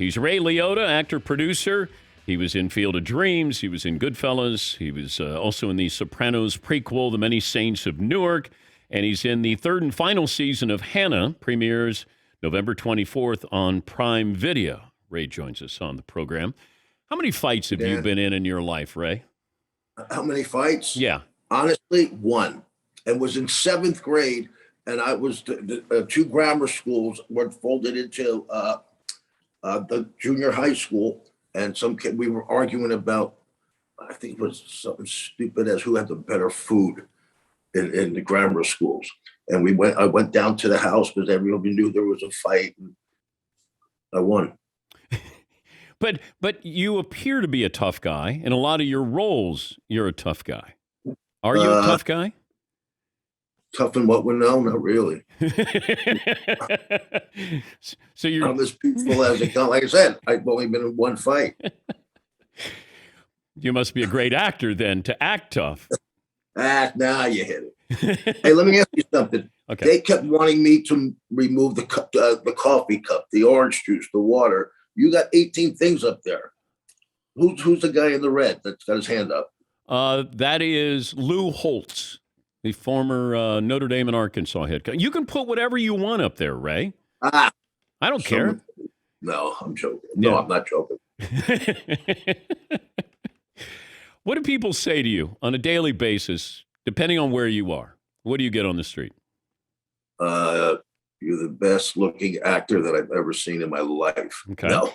He's Ray Liotta, actor, producer. He was in Field of Dreams. He was in Goodfellas. He was also in the Sopranos prequel, The Many Saints of Newark. And he's in the third and final season of Hanna, premieres November 24th on Prime Video. Ray joins us on the program. How many fights have you been in your life, Ray? How many fights? Yeah. Honestly, one. And was in 7th grade, and I was the 2 grammar schools were folded into the junior high school, and some kid, we were arguing about, I think it was something stupid as who had the better food in the grammar schools. And I went down to the house because everybody knew there was a fight, and I won. But you appear to be a tough guy. In a lot of your roles, you're a tough guy. Are you a tough guy? Tough in what way? No, not really. So I'm as peaceful as it comes. Like I said, I've only been in one fight. You must be a great actor then to act tough. Now you hit it. Hey, let me ask you something. Okay. They kept wanting me to remove the coffee cup, the orange juice, the water. You got 18 things up there. Who's the guy in the red that's got his hand up? That is Lou Holtz, the former Notre Dame and Arkansas head coach. You can put whatever you want up there, Ray. I don't care. No, I'm joking. No, I'm not joking. What do people say to you on a daily basis, depending on where you are? What do you get on the street? You're the best looking actor that I've ever seen in my life. Okay. No.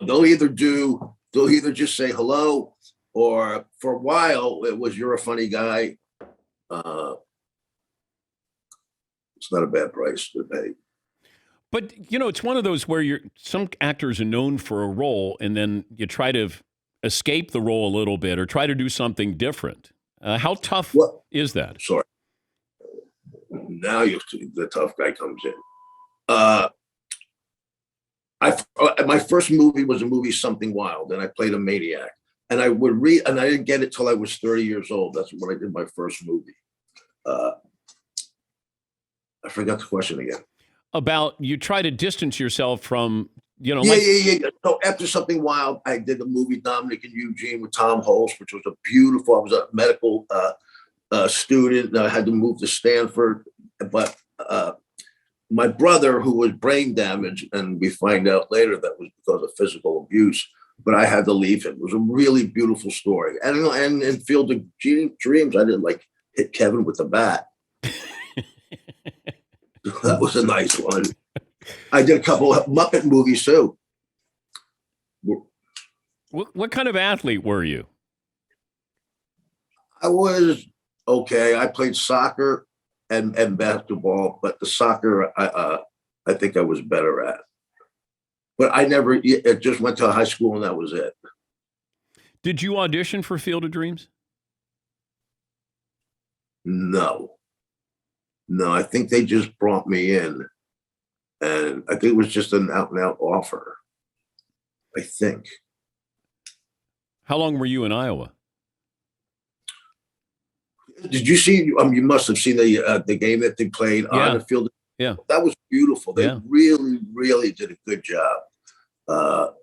They'll either just say hello, or for a while it was, you're a funny guy. It's not a bad price to pay. But, it's one of those where some actors are known for a role, and then you try to escape the role a little bit or try to do something different. How tough is that? Sorry. Now you see the tough guy comes in. My first movie was a movie Something Wild, and I played a maniac. And I would read, and I didn't get it till I was 30 years old. That's when I did my first movie. I forgot the question again. About you try to distance yourself from, Yeah. So after Something Wild, I did the movie Dominik and Eugene with Tom Hulce, which was I was a medical student. I had to move to Stanford, but my brother, who was brain damaged, and we find out later that was because of physical abuse, but I had to leave him. It was a really beautiful story. And in Field of Dreams, I didn't hit Kevin with the bat. That was a nice one. I did a couple of Muppet movies too. What kind of athlete were you? I was okay. I played soccer and basketball, but the soccer I think I was better at. But it just went to high school and that was it. Did you audition for Field of Dreams? No, I think they just brought me in, and I think it was just an out and out offer. I think. How long were you in Iowa? Did you see? You must have seen the game that they played on the field. Yeah, that was beautiful. They really, really did a good job. So,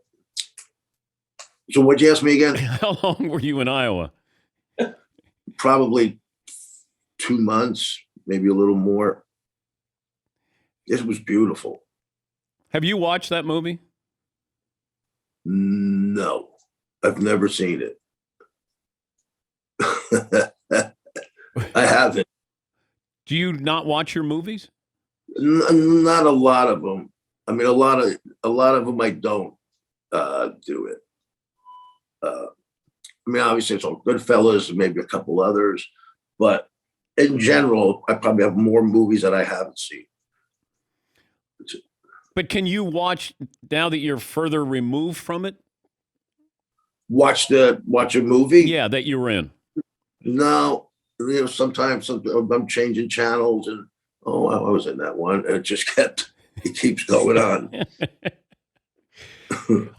what'd you ask me again? How long were you in Iowa? Probably 2 months, maybe a little more. It was beautiful. Have you watched that movie? No, I've never seen it. I haven't. Do you not watch your movies? Not a lot of them. I mean, a lot of them I don't do it. I mean, obviously it's all Goodfellas and maybe a couple others, but in general, I probably have more movies that I haven't seen. But can you watch, now that you're further removed from it? Watch a movie? Yeah, that you were in. No, sometimes I'm changing channels and I was in that one, and it keeps going on.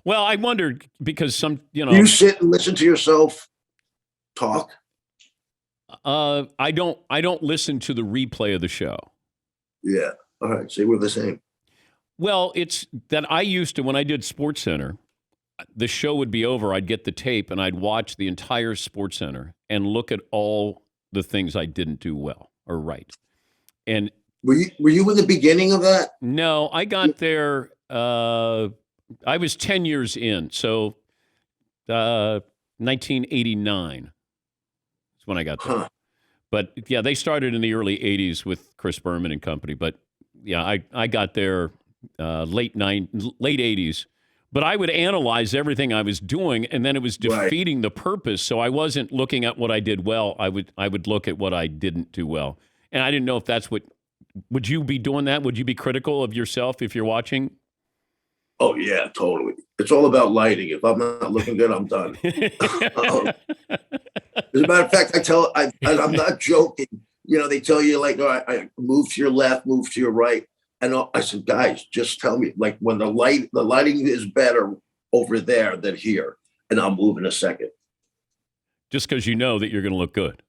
Well, I wondered because you sit and listen to yourself talk. I don't listen to the replay of the show. Yeah. All right. See, we're the same. Well, it's that I used to, when I did SportsCenter, the show would be over. I'd get the tape and I'd watch the entire SportsCenter and look at all the things I didn't do well or right. And were you in the beginning of that? no, I got there. I was 10 years in. So 1989 is when I got there. Huh. But yeah, they started in the early 80s with Chris Berman and company. But yeah, I got there late 80s. But I would analyze everything I was doing, and then it was defeating the purpose. So I wasn't looking at what I did well. I would look at what I didn't do well. And I didn't know if that's what, would you be doing that? Would you be critical of yourself if you're watching? Oh yeah, totally. It's all about lighting. If I'm not looking good, I'm done. As a matter of fact, I'm not joking. You know, they tell you like, I move to your left, move to your right. And I said, guys, just tell me like when the lighting is better over there than here. And I'll move in a second. Just because you know that you're going to look good.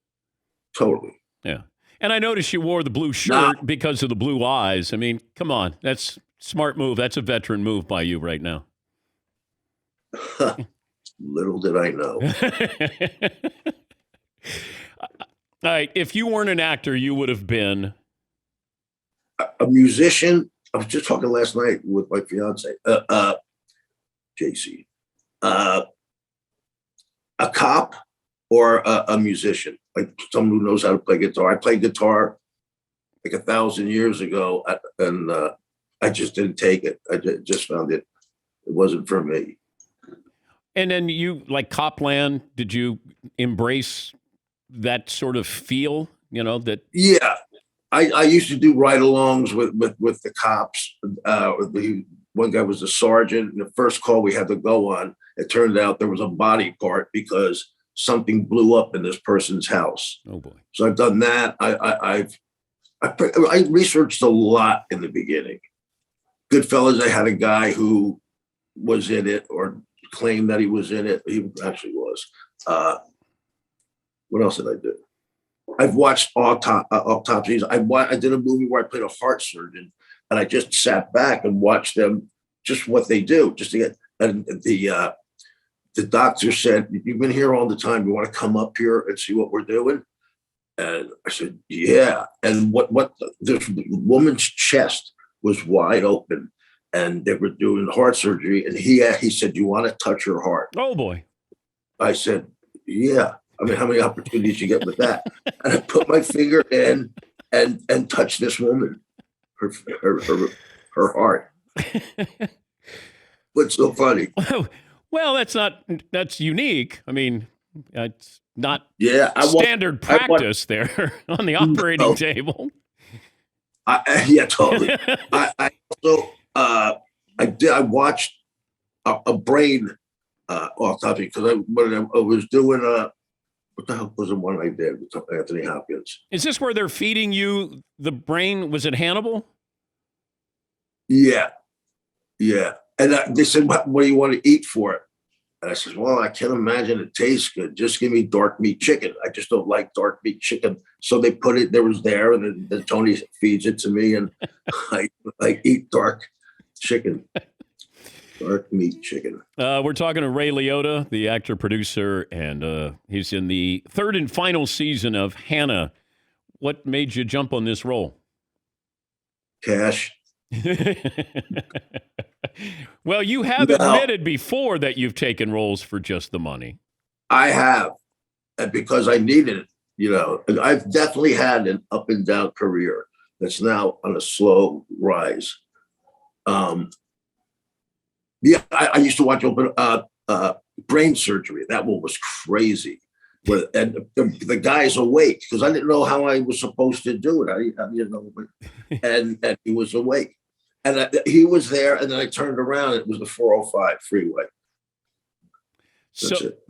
Totally. Yeah. And I noticed you wore the blue shirt because of the blue eyes. I mean, come on. That's smart move. That's a veteran move by you right now. Little did I know. All right. If you weren't an actor, you would have been a musician. I was just talking last night with my fiance, JC. A cop or a musician, like someone who knows how to play guitar. I played guitar like 1,000 years ago, and I just didn't take it. I just found it wasn't for me. And then you, like Copland, did you embrace that sort of feel, you know, that? Yeah. I used to do ride-alongs with the cops. One guy was a sergeant. And the first call we had to go on, it turned out there was a body part because something blew up in this person's house. Oh boy! So I've done that. I researched a lot in the beginning. Goodfellas, I had a guy who was in it or claimed that he was in it. He actually was. What else did I do? I've watched autopsies. I did a movie where I played a heart surgeon, and I just sat back and watched them, just what they do, just to get. And the doctor said, "You've been here all the time. You want to come up here and see what we're doing?" And I said, "Yeah." And what this woman's chest was wide open, and they were doing heart surgery. And he said, "You want to touch her heart?" Oh boy! I said, "Yeah." I mean, how many opportunities you get with that? And I put my finger in and touched this woman, her heart. What's so funny? Well, that's unique. I mean, it's not standard practice there on the operating table. Yeah, totally. I also I watched a brain autopsy because when I was doing what the hell was the one I did with Anthony Hopkins? Is this where they're feeding you the brain? Was it Hannibal? Yeah. And they said, what do you want to eat for it? And I said, well, I can't imagine it tastes good. Just give me dark meat chicken. I just don't like dark meat chicken. So they put it, and then Tony feeds it to me, and I eat dark chicken. Dark meat chicken. We're talking to Ray Liotta, the actor, producer, and he's in the third and final season of Hanna. What made you jump on this role? Cash. Well, you have admitted before that you've taken roles for just the money. I have, and because I needed it. You know, I've definitely had an up and down career that's now on a slow rise. Yeah, I used to watch open brain surgery. That one was crazy. And the guy's awake because I didn't know how I was supposed to do it. I didn't know, and he was awake, and he was there. And then I turned around. And it was the 405 freeway.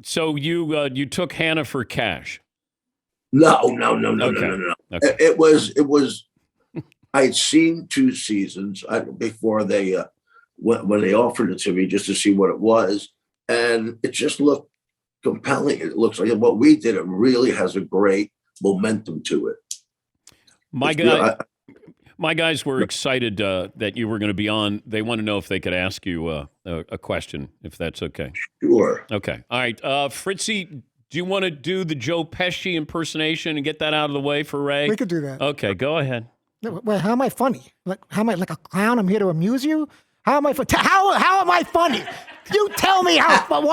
So you took Hanna for cash? No. Okay. It was. I had seen 2 seasons before they. When they offered it to me just to see what it was, and it just looked compelling. It looks like what we did. It really has a great momentum to it. My guy, My guys were excited that you were going to be on. They want to know if they could ask you a question, if that's okay. Sure. Okay. All right. Fritzy, do you want to do the Joe Pesci impersonation and get that out of the way for Ray? We could do that. Okay, go ahead. Wait, how am I funny? Like, how am I like a clown? I'm here to amuse you. How am I? How am I funny? You tell me how am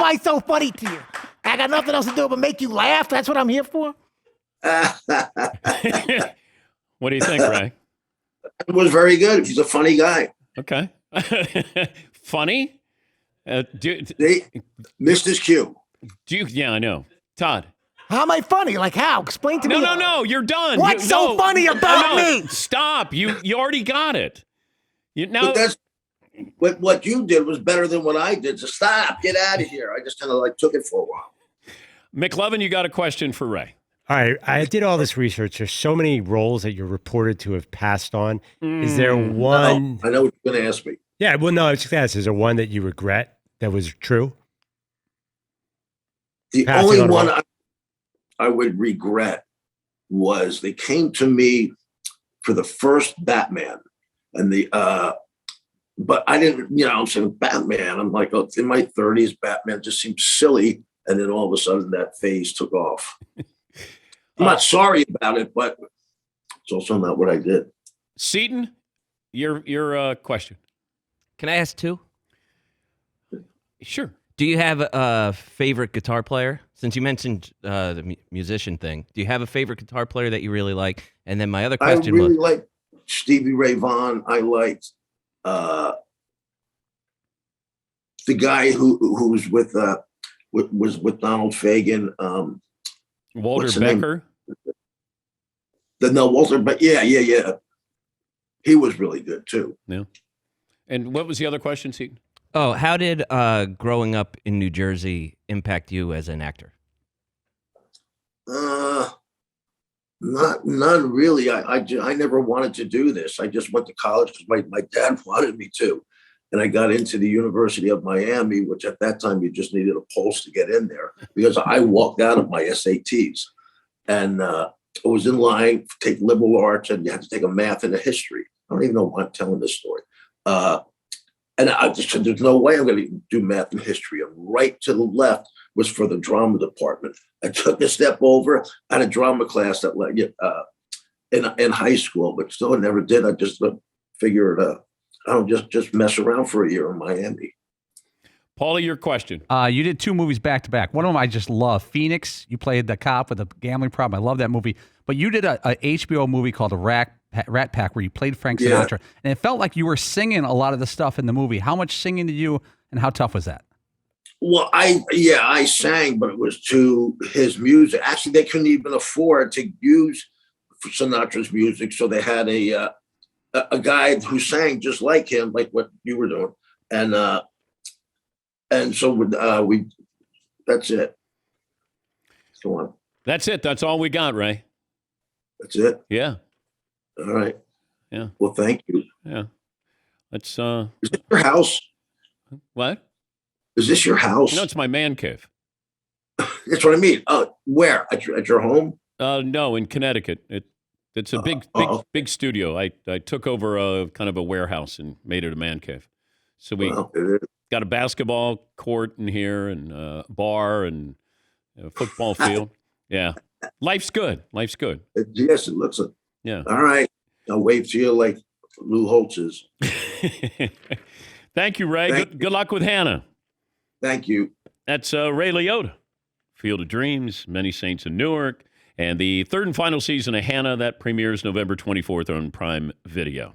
I so funny to you? I got nothing else to do but make you laugh. That's what I'm here for. What do you think, Ray? It was very good. He's a funny guy. Okay. Funny? They missed his cue. Yeah, I know. Todd. How am I funny? Like how? Explain to me. No, you're done. What's so funny about me? Stop. You already got it. But what you did was better than what I did. So stop. Get out of here. I just kind of like took it for a while. McLovin, you got a question for Ray. All right, I did all this research. There's so many roles that you're reported to have passed on. Is there one? I know what you're going to ask me. Yeah, well, no, I was just going to ask, is there one that you regret that was true? The only one I would regret was they came to me for the first Batman. And but I didn't, I'm saying Batman. I'm like, in my 30s, Batman just seemed silly. And then all of a sudden that phase took off. I'm not sorry about it, but it's also not what I did. Seaton, your question. Can I ask two? Sure. Do you have a favorite guitar player? Since you mentioned the musician thing, do you have a favorite guitar player that you really like? And then my other question I really like Stevie Ray Vaughan. I liked the guy who was with Donald Fagen. Walter Becker? Walter, but yeah. He was really good too. Yeah. And what was the other question, Seaton? Oh, how did growing up in New Jersey impact you as an actor? Not really. I never wanted to do this. I just went to college because my dad wanted me to. And I got into the University of Miami, which at that time you just needed a pulse to get in there because I walked out of my SATs. And I was in line to take liberal arts and you had to take a math and a history. I don't even know why I'm telling this story. And I just said, there's no way I'm going to do math and history. And right to the left was for the drama department. I took a step over. I had a drama class that in high school, but still I never did. I just figured I don't just mess around for a year in Miami. Paulie, your question. You did two movies back to back. One of them I just love, Phoenix. You played the cop with a gambling problem. I love that movie. But you did a HBO movie called Rat Pack where you played Frank Sinatra. And it felt like you were singing a lot of the stuff in the movie. How much singing did you, and how tough was that? Well, I sang, but it was to his music. Actually, they couldn't even afford to use Sinatra's music. So they had a guy who sang just like him, like what you were doing. And so we that's it. Go on. That's it. That's all we got, Ray. That's it. Yeah. All right. Yeah. Well, thank you. Yeah. Let's Is this your house? What? Is this your house? No, it's my man cave. That's what I mean. Where? At your home? No, in Connecticut. It's a big studio. I took over a kind of a warehouse and made it a man cave. So we got a basketball court in here and a bar and a football field. Yeah. Life's good. Life's good. Yes, it looks like. Yeah. All right. I'll wave to you like Lou Holtz is. Thank you, Ray. Good luck with Hanna. Thank you. That's Ray Liotta. Field of Dreams, Many Saints in Newark, and the third and final season of Hanna that premieres November 24th on Prime Video.